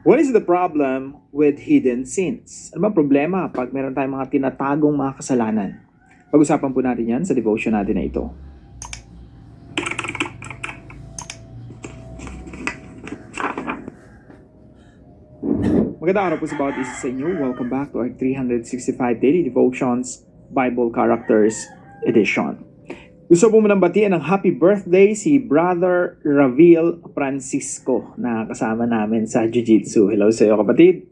What is the problem with hidden sins? Ano ba problema pag meron tayong mga tinatagong mga kasalanan? Pag-usapan po natin yan sa devotion natin na ito. Magandang araw po sa bawat isa sa inyo. Welcome back to our 365 Daily Devotions Bible Characters Edition. Gusto po munang batiin ng happy birthday si Brother Ravil Francisco na kasama namin sa Jiu-Jitsu. Hello sa iyo kapatid.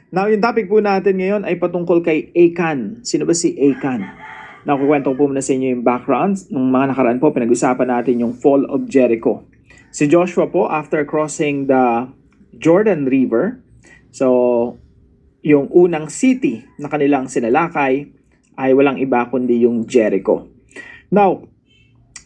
Now, yung topic po natin ngayon ay patungkol kay Achan. Sino ba si Achan? Nakukwento po muna sa inyo yung background. Nung mga nakaraan po, pinag-usapan natin yung fall of Jericho. Si Joshua po, after crossing the Jordan River, so yung unang city na kanilang sinalakay ay walang iba kundi yung Jericho. Now,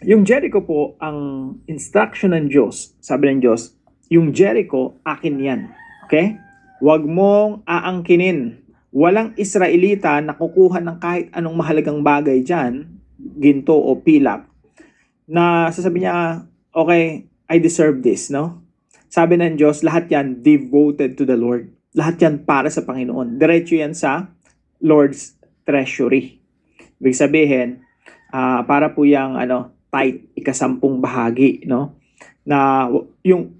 yung Jericho po, ang instruction ng Diyos, sabi ng Diyos, yung Jericho, akin yan. Okay? Huwag mong aangkinin. Walang Israelita na kukuha ng kahit anong mahalagang bagay dyan, ginto o pilak, na sasabihin niya, okay, I deserve this, no? Sabi ng Diyos, lahat yan devoted to the Lord. Lahat yan para sa Panginoon. Diretso yan sa Lord's treasury. Ibig sabihin, para po yung tithe, ikasampung bahagi, no? Na yung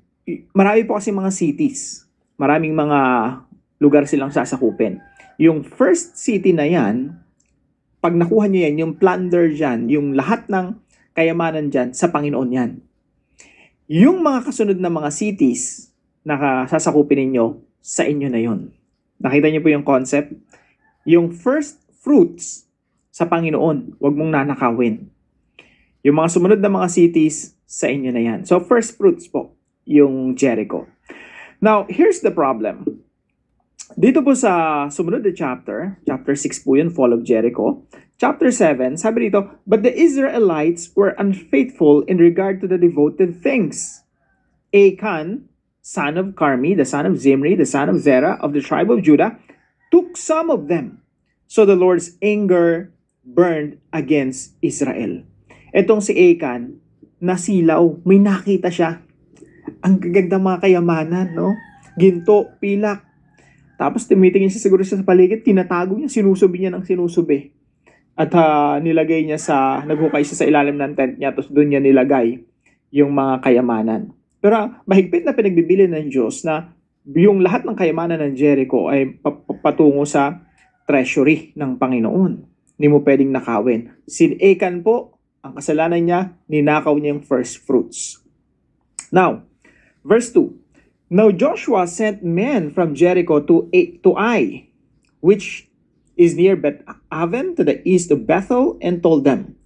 marami po kasi mga cities. Maraming mga lugar silang sasakupin. Yung first city na yan, pag nakuha nyo yan, yung plunder dyan, yung lahat ng kayamanan dyan, sa Panginoon yan. Yung mga kasunod na mga cities na sasakupin ninyo, sa inyo na yon. Nakita niyo po yung concept? Yung first fruits sa Panginoon, huwag mong nanakawin. Yung mga sumunod na mga cities, sa inyo na yan. So, first fruits po, yung Jericho. Now, here's the problem. Dito po sa sumunod na chapter 6 po yun, Fall of Jericho. Chapter 7, sabi dito, but the Israelites were unfaithful in regard to the devoted things. Achan, son of Carmi, the son of Zimri, the son of Zerah, of the tribe of Judah, took some of them. So the Lord's anger burned against Israel. Etong si Achan, nasilaw, may nakita siya. Ang gaganda mga kayamanan, no? Ginto, pilak. Tapos tumitingin siya siguro sa paligid, tinatago niya, sinusubi niya ng sinusubi. At nilagay niya naghukay siya sa ilalim ng tent niya, tapos doon niya nilagay yung mga kayamanan. Pero mahigpit na pinagbibili ng Diyos na yung lahat ng kayamanan ng Jericho ay patungo sa treasury ng Panginoon. Hindi mo pwedeng nakawin. Si Achan po, ang kasalanan niya, ninakaw niya yung first fruits. Now, verse 2. Now Joshua sent men from Jericho to Ai, which is near Beth-aven to the east of Bethel, and told them,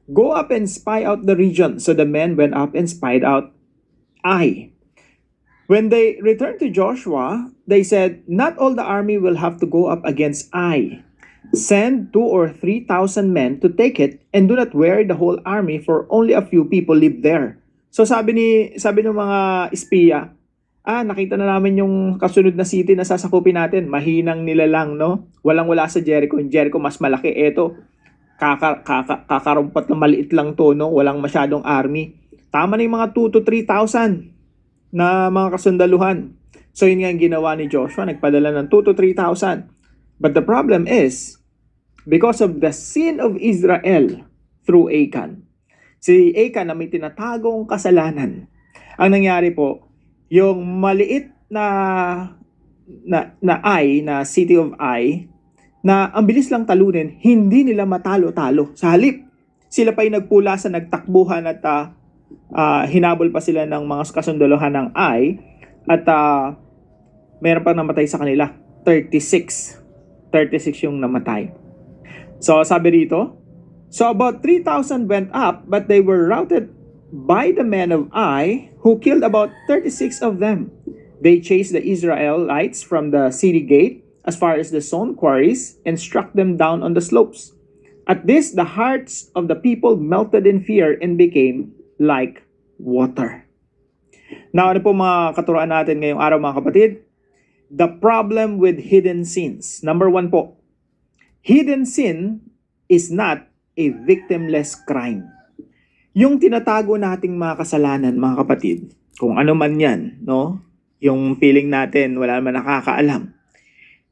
go up and spy out the region. So the men went up and spied out Ai. When they returned to Joshua, they said, not all the army will have to go up against Ai. Send 2,000 or 3,000 men to take it, and do not weary the whole army, for only a few people live there. So sabi ng mga espiya, nakita na namin yung kasunod na city na sasakupin natin. Mahinang nila lang, no? Walang-wala sa Jericho. Yung Jericho mas malaki. Eto, kakarumpat na maliit lang to, no? Walang masyadong army. Tama na yung mga 2,000 to 3,000 na mga kasundaluhan. So yun nga yung ginawa ni Joshua. Nagpadala ng 2,000 to 3,000. But the problem is, because of the sin of Israel through Achan, si Achan na may tinatagong kasalanan, ang nangyari po, yung maliit na city of Ai, na ang bilis lang talunin, hindi nila matalo-talo. Sa halip, sila pa yung nagpulasan, nagtakbuhan at hinabol pa sila ng mga kasundaluhan ng Ai, at meron pa namatay sa kanila, 36 yung namatay. So sabi dito, so about 3,000 went up, but they were routed by the men of Ai, who killed about 36 of them. They chased the Israelites from the city gate as far as the stone quarries and struck them down on the slopes. At this, the hearts of the people melted in fear and became like water. Now, ano po mga katuruan natin ngayong araw mga kapatid? The problem with hidden sins. Number 1 po, hidden sin is not a victimless crime. Yung tinatago nating mga kasalanan, mga kapatid, kung ano man yan, no? Yung feeling natin, wala naman nakakaalam.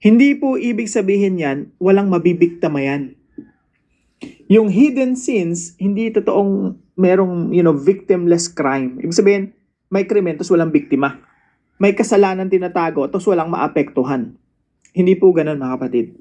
Hindi po ibig sabihin yan, walang mabibiktima yan. Yung hidden sins, hindi totoong merong, victimless crime. Ibig sabihin, may krimen, tapos walang biktima. May kasalanan tinatago, tapos walang maapektuhan. Hindi po ganun, mga kapatid.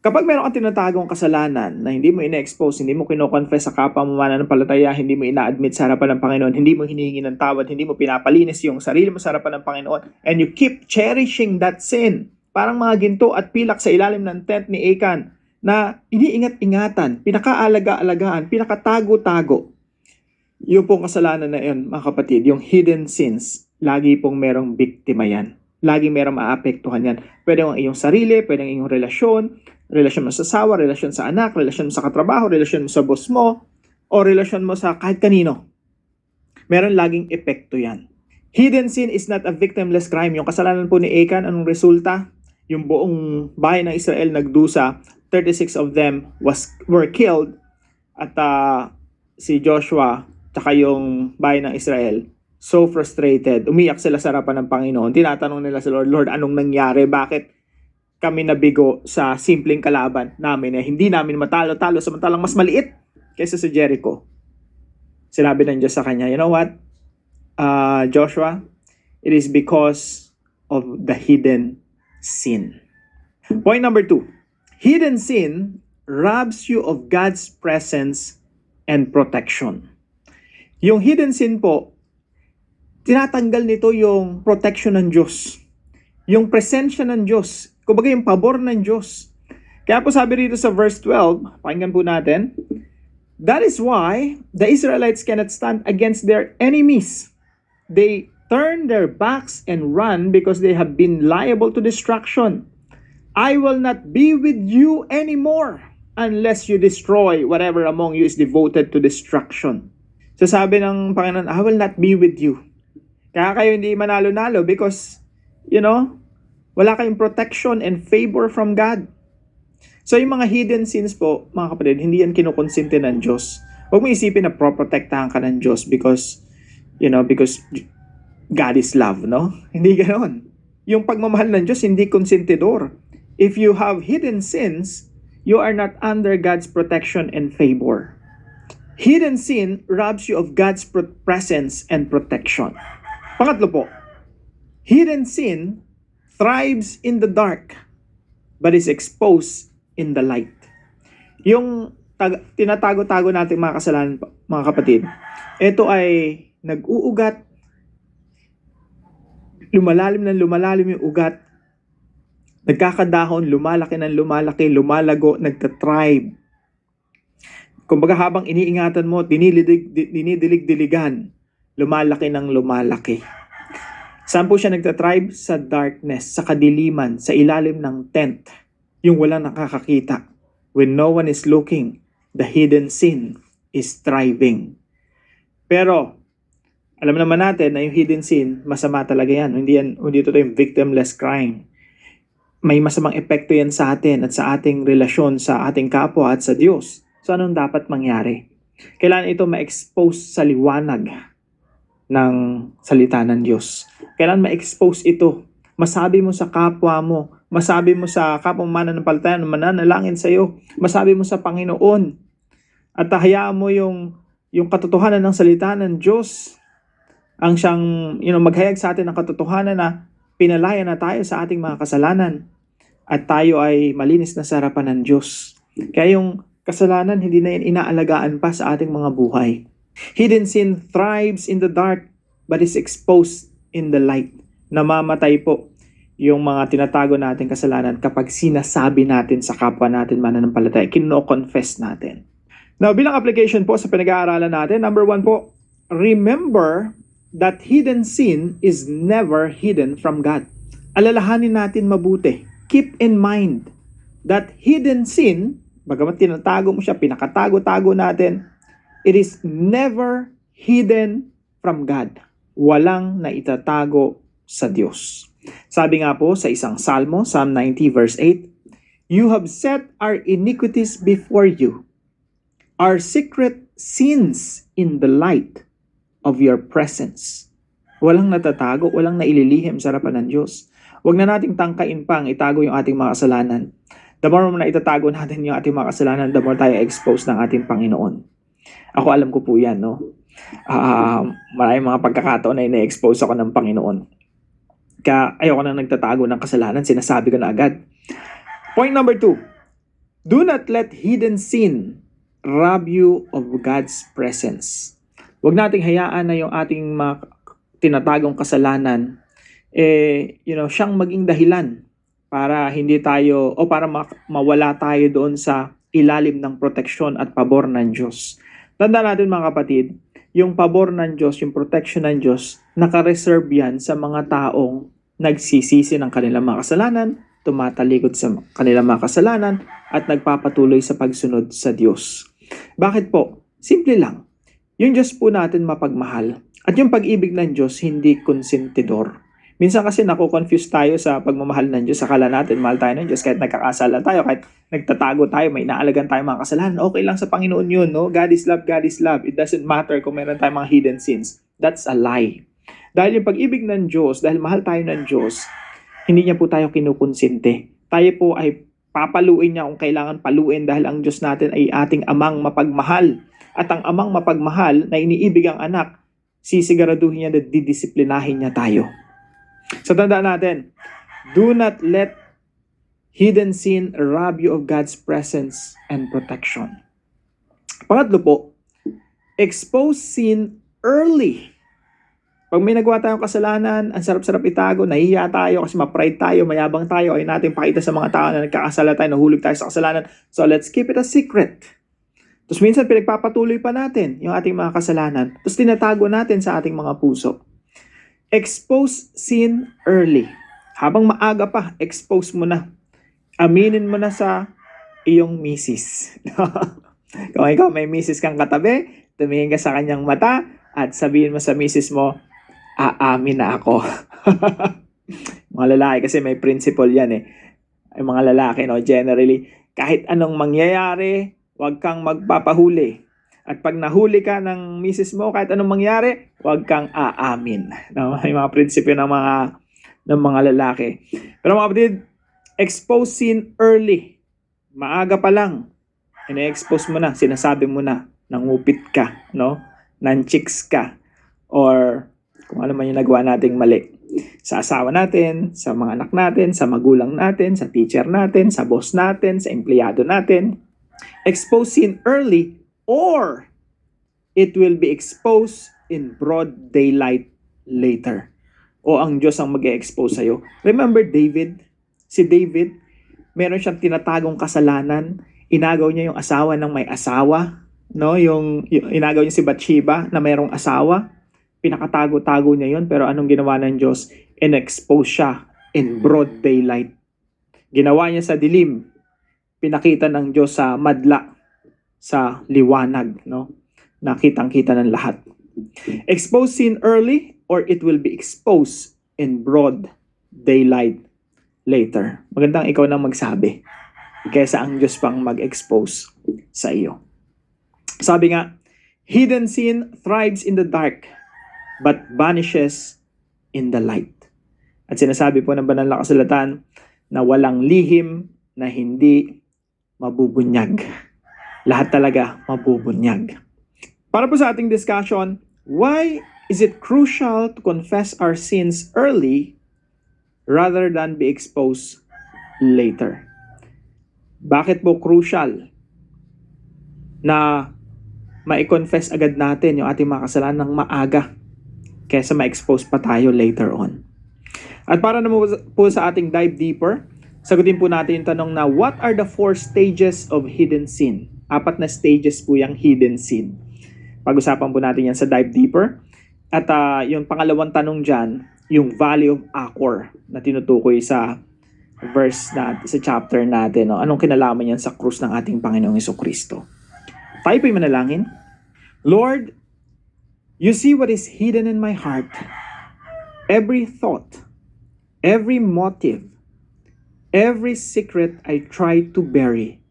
Kapag meron kang tinatagong kasalanan na hindi mo ina-expose, hindi mo kino-confess sa kapwa mo mananampalataya, hindi mo ina-admit sa harapan ng Panginoon, hindi mo hinihingi ng tawad, hindi mo pinapalinis yung sarili mo sa harapan ng Panginoon, and you keep cherishing that sin, parang mga ginto at pilak sa ilalim ng tent ni Achan, na iniingat-ingatan, pinakaalaga-alagaan, pinakatago-tago. Yung pong kasalanan na yun, mga kapatid, yung hidden sins, lagi pong merong biktima yan. Lagi merong maapektuhan yan. Pwede ang iyong sarili, pwede ang iyong relasyon mo sa asawa, relasyon sa anak, relasyon mo sa katrabaho, relasyon mo sa boss mo, o relasyon mo sa kahit kanino. Meron laging epekto yan. Hidden sin is not a victimless crime. Yung kasalanan po ni Achan, anong resulta? Yung buong bayan ng Israel nagdusa, 36 of them were killed, at si Joshua, tsaka yung bayan ng Israel, so frustrated, umiyak sila sa harapan ng Panginoon. Tinatanong nila sa Lord, Lord, anong nangyari? Bakit kami nabigo sa simpleng kalaban namin na hindi namin matalo-talo samantalang mas maliit kaysa sa Jericho? Sinabi ng Diyos sa kanya, you know what, Joshua, it is because of the hidden sin. Point number 2, hidden sin robs you of God's presence and protection. Yung hidden sin po, tinatanggal nito yung protection ng Diyos, yung presensya ng Diyos, kumbaga yung pabor ng Diyos. Kaya po sabi rito sa verse 12, pakinggan po natin, that is why the Israelites cannot stand against their enemies. They turn their backs and run because they have been liable to destruction. I will not be with you anymore unless you destroy whatever among you is devoted to destruction. So sabi ng Panginoon, I will not be with you. Kaya kayo hindi manalo-nalo because, wala kayong protection and favor from God. So yung mga hidden sins po, mga kapatid, hindi yan kinukonsente ng Diyos. Huwag mo isipin na proprotektahan ka ng Diyos because God is love, no? Hindi ganoon. Yung pagmamahal ng Diyos, hindi konsentidor. If you have hidden sins, you are not under God's protection and favor. Hidden sin robs you of God's presence and protection. Pangatlo po, hidden sin thrives in the dark but is exposed in the light. Yung tinatago-tago natin mga kasalanan, mga kapatid, ito ay nag-uugat, lumalalim yung ugat, nagkakadahon, lumalaki ng lumalaki, lumalago, nagtatribe. Kumbaga habang iniingatan mo, dinidilig-diligan, lumalaki ng lumalaki. Saan po siya nagtatribe? Sa darkness, sa kadiliman, sa ilalim ng tent, yung walang nakakakita. When no one is looking, the hidden sin is thriving. Pero, alam naman natin na yung hidden sin, masama talaga yan. Hindi ito yung victimless crime. May masamang epekto yan sa atin at sa ating relasyon sa ating kapwa at sa Diyos. So, anong dapat mangyari? Kailangan ito ma-expose sa liwanag ng salita ng Diyos. Kailangan ma-expose ito. Masabi mo sa kapwa mo, masabi mo sa kapwa mananampalataya na mananalangin sa iyo, masabi mo sa Panginoon, at hayaan mo yung katotohanan ng salita ng Diyos, ang siyang maghayag sa atin ng katotohanan na pinalaya na tayo sa ating mga kasalanan at tayo ay malinis na sa harapan ng Diyos. Kaya yung kasalanan, hindi na yan inaalagaan pa sa ating mga buhay. Hidden sin thrives in the dark but is exposed in the light. Namamatay po yung mga tinatago natin kasalanan kapag sinasabi natin sa kapwa natin mananampalataya, kino-confess natin. Now, bilang application po sa pinag-aaralan natin, number 1 po, remember that hidden sin is never hidden from God. Alalahanin natin mabuti. Keep in mind that hidden sin, bagamat tinatago mo siya, pinakatago-tago natin, it is never hidden from God. Walang naitatago sa Diyos. Sabi nga po sa isang Salmo, Psalm 90 verse 8, you have set our iniquities before you, our secret sins in the light of your presence. Walang natatago, walang naililihim sa harapan ng Diyos. Huwag na nating tangkain pang itago yung ating mga kasalanan. The more na itatago natin yung ating mga kasalanan, the more tayo expose ng ating Panginoon. Ako alam ko po yan, no? Maraming mga pagkakataon na ina-expose ako ng Panginoon. Kaya ayoko na nagtatago ng kasalanan, sinasabi ko na agad. Point number 2, do not let hidden sin rob you of God's presence. Huwag nating hayaan na yung ating mga tinatagong kasalanan, siyang maging dahilan para hindi tayo, o para mawala tayo doon sa ilalim ng proteksyon at pabor ng Diyos. Tandaan natin mga kapatid, yung pabor ng Diyos, yung protection ng Diyos, naka-reserve yan sa mga taong nagsisisi ng kanilang mga kasalanan, tumatalikod sa kanilang mga kasalanan, at nagpapatuloy sa pagsunod sa Diyos. Bakit po? Simple lang. Yung Diyos po natin mapagmahal. At yung pag-ibig ng Diyos, hindi konsentidor. Minsan kasi nako-confuse tayo sa pagmamahal ng Diyos. Akala natin mahal tayo ng Diyos kahit nagkakasala tayo, kahit nagtatago tayo, may inaalagan tayo mga kasalanan. Okay lang sa Panginoon yun, no? God is love, God is love. It doesn't matter kung meron tayong mga hidden sins. That's a lie. Dahil yung pag-ibig ng Diyos, dahil mahal tayo ng Diyos, hindi niya po tayo kinukonsente. Tayo po ay papaluin niya kung kailangan paluin dahil ang Diyos natin ay ating amang mapagmahal. At ang amang mapagmahal na iniibig ang anak, sisiguraduhin niya na didisiplinahin niya tayo. So tandaan natin, do not let hidden sin rob you of God's presence and protection. Pangatlo po, expose sin early. Pag may nagawa tayong kasalanan, ang sarap-sarap itago, nahihiya tayo kasi ma-pride tayo, mayabang tayo, ay natin pakita sa mga tao na nagkakasala tayo, nahulog tayo sa kasalanan. So let's keep it a secret. Tapos minsan pinagpapatuloy pa natin yung ating mga kasalanan. Tapos tinatago natin sa ating mga puso. Expose sin early. Habang maaga pa, expose mo na. Aminin mo na sa iyong misis. Kung ikaw may misis kang katabi, tumingin ka sa kanyang mata at sabihin mo sa misis mo, aamin na ako. Mga lalaki kasi may principle yan eh. Ay mga lalaki, no, generally, kahit anong mangyayari, huwag kang magpapahuli. At pag nahuli ka ng misis mo, kahit anong mangyari, huwag kang aamin. No? May mga prinsipyo ng mga lalaki. Pero mga kapatid, expose sin early. Maaga pa lang. Ina-expose mo na, sinasabi mo na, nangupit ka, no? Nanchicks ka, or kung ano man yung nagawa nating mali. Sa asawa natin, sa mga anak natin, sa magulang natin, sa teacher natin, sa boss natin, sa empleyado natin. Expose sin early, or it will be exposed in broad daylight later. O ang Diyos ang mag-expose sa'yo. Remember David? Si David, meron siyang tinatagong kasalanan. Inagaw niya yung asawa ng may asawa. No? Yung inagaw niya si Bathsheba na mayroong asawa. Pinakatago-tago niya yun. Pero anong ginawa ng Diyos? In-expose siya in broad daylight. Ginawa niya sa dilim. Pinakita ng Diyos sa madla, sa liwanag, no? Nakitang-kita ng lahat. Expose sin early, or it will be exposed in broad daylight later. Magandang ikaw nang magsabi kaysa ang Diyos pang mag-expose sa iyo. Sabi nga, hidden sin thrives in the dark, but vanishes in the light. At sinasabi po ng banal na kasulatan na walang lihim na hindi mabubunyag. Lahat talaga mabubunyag. Para po sa ating discussion, why is it crucial to confess our sins early rather than be exposed later? Bakit po crucial na ma-confess agad natin yung ating mga kasalanan ng maaga kaysa ma-expose pa tayo later on? At para naman po sa ating dive deeper, sagutin po natin yung tanong na, what are the 4 stages of hidden sin? 4 na stages po yung hidden sin. Pag-usapan po natin yan sa dive deeper. At yung pangalawang tanong dyan, yung Valley of Achor na tinutukoy sa verse sa chapter natin. No? Anong kinalaman yan sa krus ng ating Panginoong Jesucristo? Tayo po'y manalangin. Lord, you see what is hidden in my heart. Every thought, every motive, every secret I try to bury.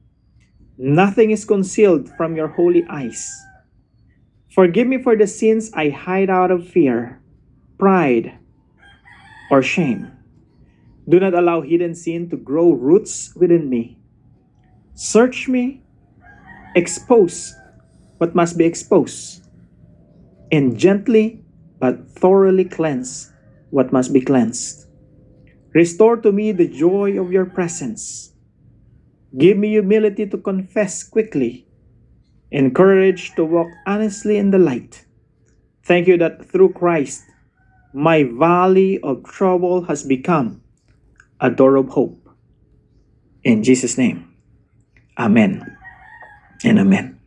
Nothing is concealed from your holy eyes. Forgive me for the sins I hide out of fear, pride, or shame. Do not allow hidden sin to grow roots within me. Search me, expose what must be exposed, and gently but thoroughly cleanse what must be cleansed. Restore to me the joy of your presence. Give me humility to confess quickly, and courage to walk honestly in the light. Thank you that through Christ, my valley of trouble has become a door of hope. In Jesus' name, amen and amen.